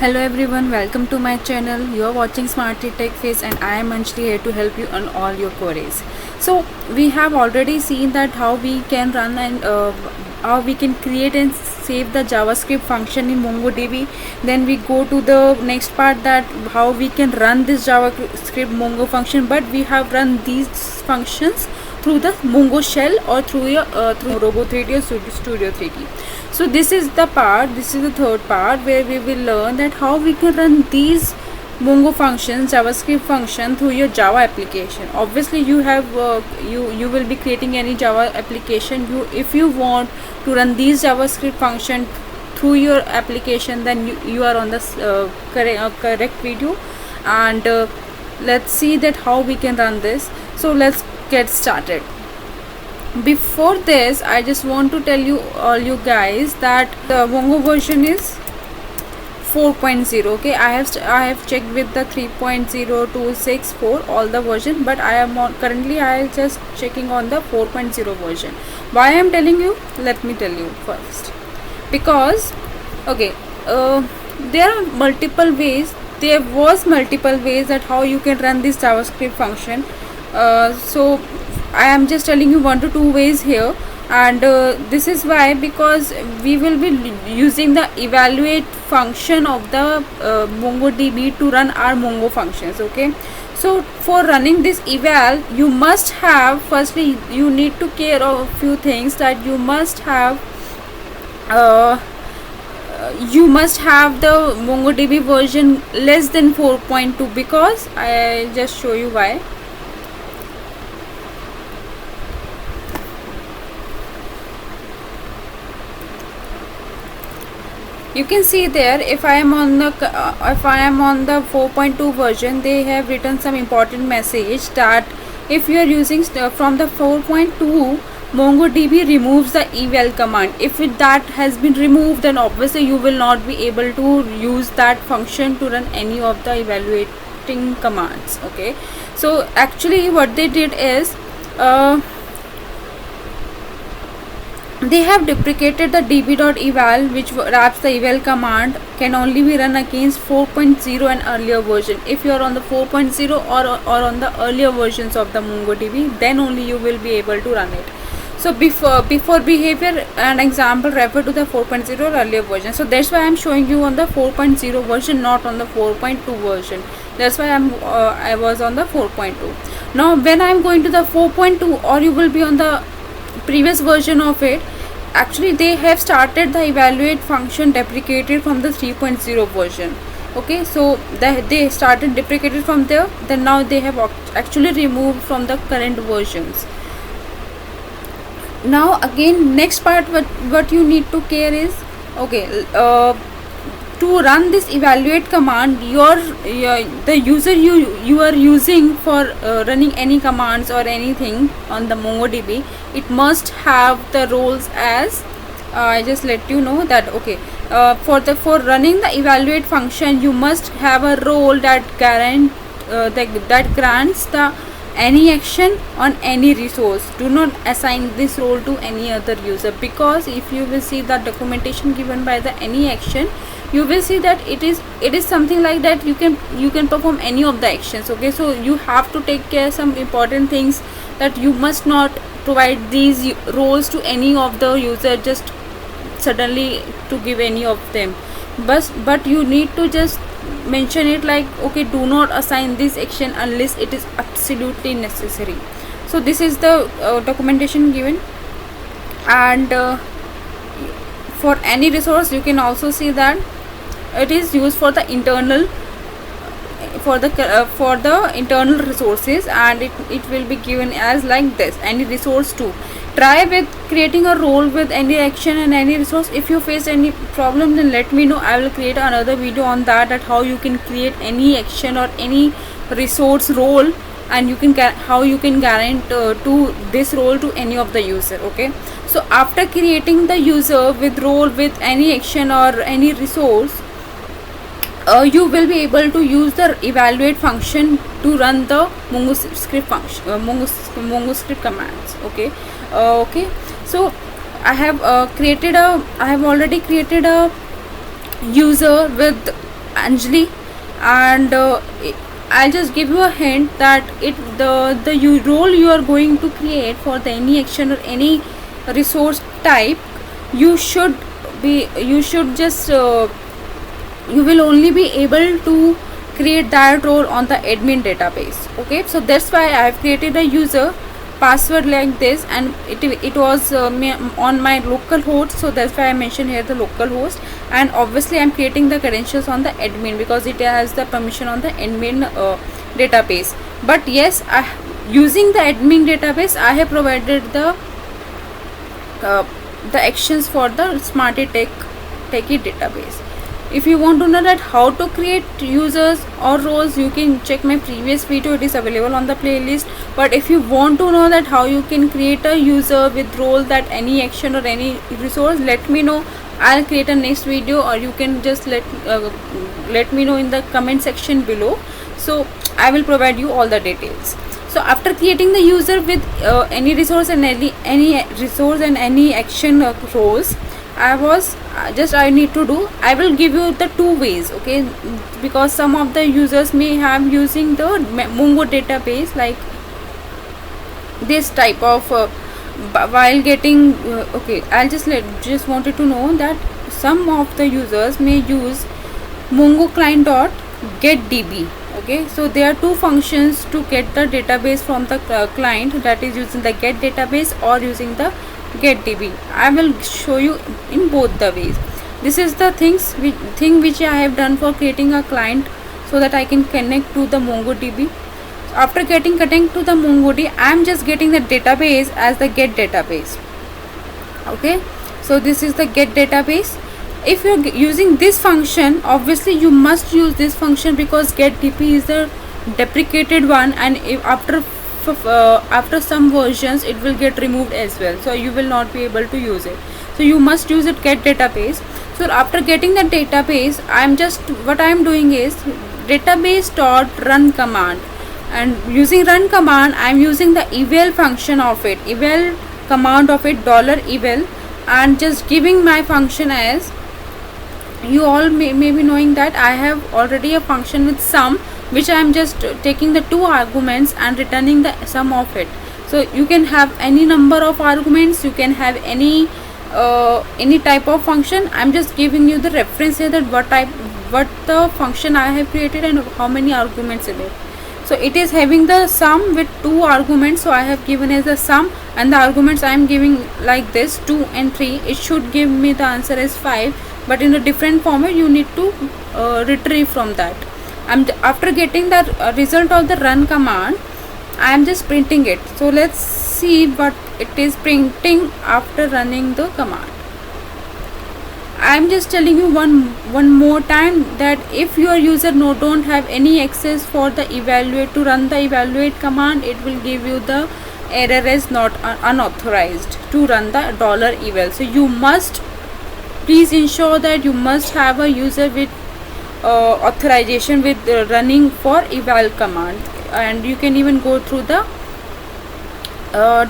Hello everyone, welcome to my channel. You are watching Smarty Tech Face and I am Anjali here to help you on all your queries. So we have already seen that how we can run and how we can create and save the JavaScript function in MongoDB. Then we go to the next part, that how we can run this JavaScript Mongo function, but we have run these functions through the Mongo shell or through Robo 3D or Studio 3D. So this is the third part where we will learn that how we can run these Mongo functions, JavaScript function through your Java application. Obviously you have you will be creating any Java application. If you want to run these JavaScript function through your application, then you are on the correct video. And let's see that how we can run this. So let's get started. Before this, I just want to tell you all guys that the Mongo version is 4.0. okay, I have checked with the 3.0 to 6.4 all the version, but I am currently just checking on the 4.0 version. Why I am telling you, let me tell you first. Because okay, there was multiple ways that how you can run this JavaScript function. So I am just telling you 1 to 2 ways here, and this is why, because we will be using the evaluate function of the MongoDB to run our Mongo functions. Okay, so for running this eval, you must have, firstly you need to care of a few things, that you must have the MongoDB version less than 4.2, because I just show you why. You can see there, if I am on the 4.2 version, they have written some important message that if you are using from the 4.2, MongoDB removes the eval command. If that has been removed, then obviously you will not be able to use that function to run any of the evaluating commands. Okay, so actually what they did is they have deprecated the db.eval, which wraps the eval command can only be run against 4.0 and earlier version. If you are on the 4.0 or on the earlier versions of the MongoDB, then only you will be able to run it. So before behavior and example, refer to the 4.0 or earlier version. So that's why I'm showing you on the 4.0 version, not on the 4.2 version. That's why I was on the 4.2. Now when I'm going to the 4.2, or you will be on the previous version of it, actually they have started the evaluate function deprecated from the 3.0 version. Okay, so they started deprecated from there, then now they have actually removed from the current versions. Now again, next part, what you need to care is, okay, to run this evaluate command, the user you are using for running any commands or anything on the MongoDB, it must have the roles as I just let you know that, okay, for running the evaluate function, you must have a role that grants the any action on any resource. Do not assign this role to any other user, because if you will see the documentation given by the any action, you will see that it is something like that you can perform any of the actions. Okay, so you have to take care some important things, that you must not provide these roles to any of the user just suddenly to give any of them, but you need to just mention it like, okay, do not assign this action unless it is absolutely necessary. So this is the documentation given. And for any resource, you can also see that it is used for the internal for the internal resources, and it will be given as like this: any resource to try with creating a role with any action and any resource. If you face any problem, then let me know. I will create another video on that how you can create any action or any resource role, and how you can guarantee to this role to any of the user. Okay, so after creating the user with role with any action or any resource, you will be able to use the evaluate function to run the MongoScript function, MongoScript commands. Okay, okay. So I have already created a user with Anjali, and I'll just give you a hint that role you are going to create for the any action or any resource type, you should just you will only be able to create that role on the admin database. Okay, so that's why I have created a user password like this, and it was on my local host, so that's why I mentioned here the local host. And obviously I'm creating the credentials on the admin because it has the permission on the admin database. But yes, using the admin database, I have provided the actions for the Techie database. If you want to know that how to create users or roles, you can check my previous video, it is available on the playlist. But if you want to know that how you can create a user with role, that any action or any resource, let me know. I'll create a next video, or you can just let me know in the comment section below, so I will provide you all the details. So after creating the user with any resource and any resource and any action roles, I need to do, I will give you the two ways. Okay, because some of the users may have using the Mongo database like this type of while getting okay, I'll just wanted to know that some of the users may use Mongo client.getDB. Okay, so there are two functions to get the database from the client, that is using the get database or using the getDB. I will show you in both the ways. This is the thing which I have done for creating a client so that I can connect to the MongoDB. After connect to the MongoDB, I am just getting the database as the get database. Okay, so this is the get database. If you're using this function, obviously you must use this function because getDB is the deprecated one, and if after some versions it will get removed as well, so you will not be able to use it. So you must use it get database. So after getting the database, what I am doing is database.run command, and using run command I am using the eval function of it, eval command of it, $eval, and just giving my function as, you all may be knowing that I have already a function with sum, which I am just taking the two arguments and returning the sum of it. So you can have any number of arguments, you can have any type of function. I'm just giving you the reference here that what the function I have created and how many arguments in it. So it is having the sum with two arguments, so I have given as the sum, and the arguments I am giving like this 2 and 3. It should give me the answer as 5, but in a different format you need to retrieve from that. After getting the result of the run command, I am just printing it. So let's see what it is printing after running the command. I am just telling you one more time that if your user don't have any access for the evaluate to run the evaluate command, it will give you the error as not unauthorized to run the $eval. So you must please ensure that you must have a user with authorization with running for eval command, and you can even go through the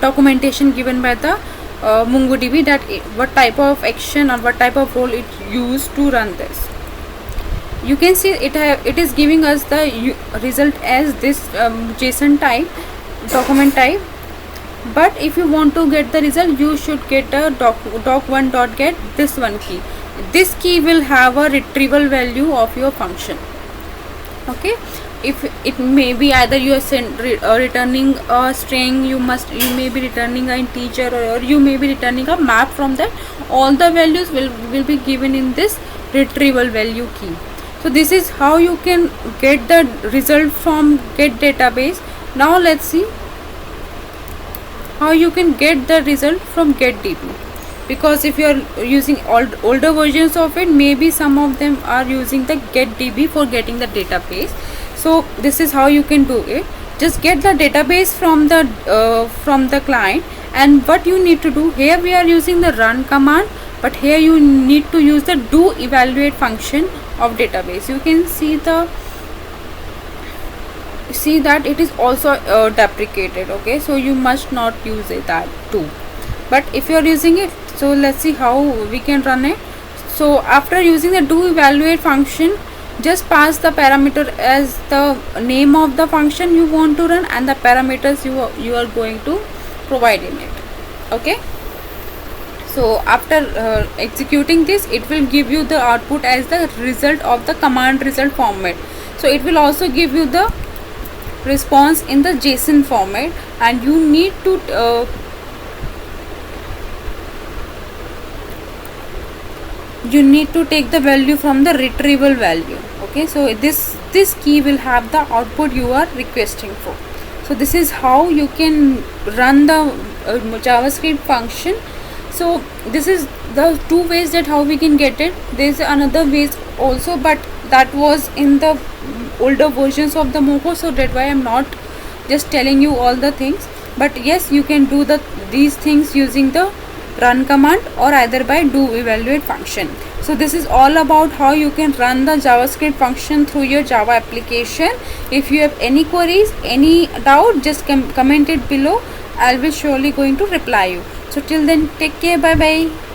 documentation given by the MongoDB that what type of action or what type of role it used to run this. You can see it is giving us the result as this JSON type, document type. But if you want to get the result, you should get a doc1.get this one key. This key will have a retrieval value of your function. Okay, if it may be either you are returning a string, you may be returning an integer, or you may be returning a map from that. All the values will be given in this retrieval value key. So this is how you can get the result from get database. Now let's see how you can get the result from getDB, because if you are using older versions of it, maybe some of them are using the getDB for getting the database. So this is how you can do it. Just get the database from the client, and what you need to do here, we are using the run command, but here you need to use the do evaluate function of database. You can see that it is also deprecated. Okay, so you must not use that too, but if you are using it, so let's see how we can run it. So after using the do evaluate function, just pass the parameter as the name of the function you want to run and the parameters you are going to provide in it. Okay, so after executing this, it will give you the output as the result of the command result format. So it will also give you the response in the JSON format, and you need to take the value from the retrieval value. Okay, so this key will have the output you are requesting for. So this is how you can run the JavaScript function. So this is the two ways that how we can get it. There is another ways also, but that was in the older versions of the Moco, so that's why I'm not just telling you all the things. But yes, you can do these things using the run command or either by do evaluate function. So this is all about how you can run the JavaScript function through your Java application. If you have any queries, any doubt, just comment it below. I will surely going to reply you. So till then, take care. Bye bye.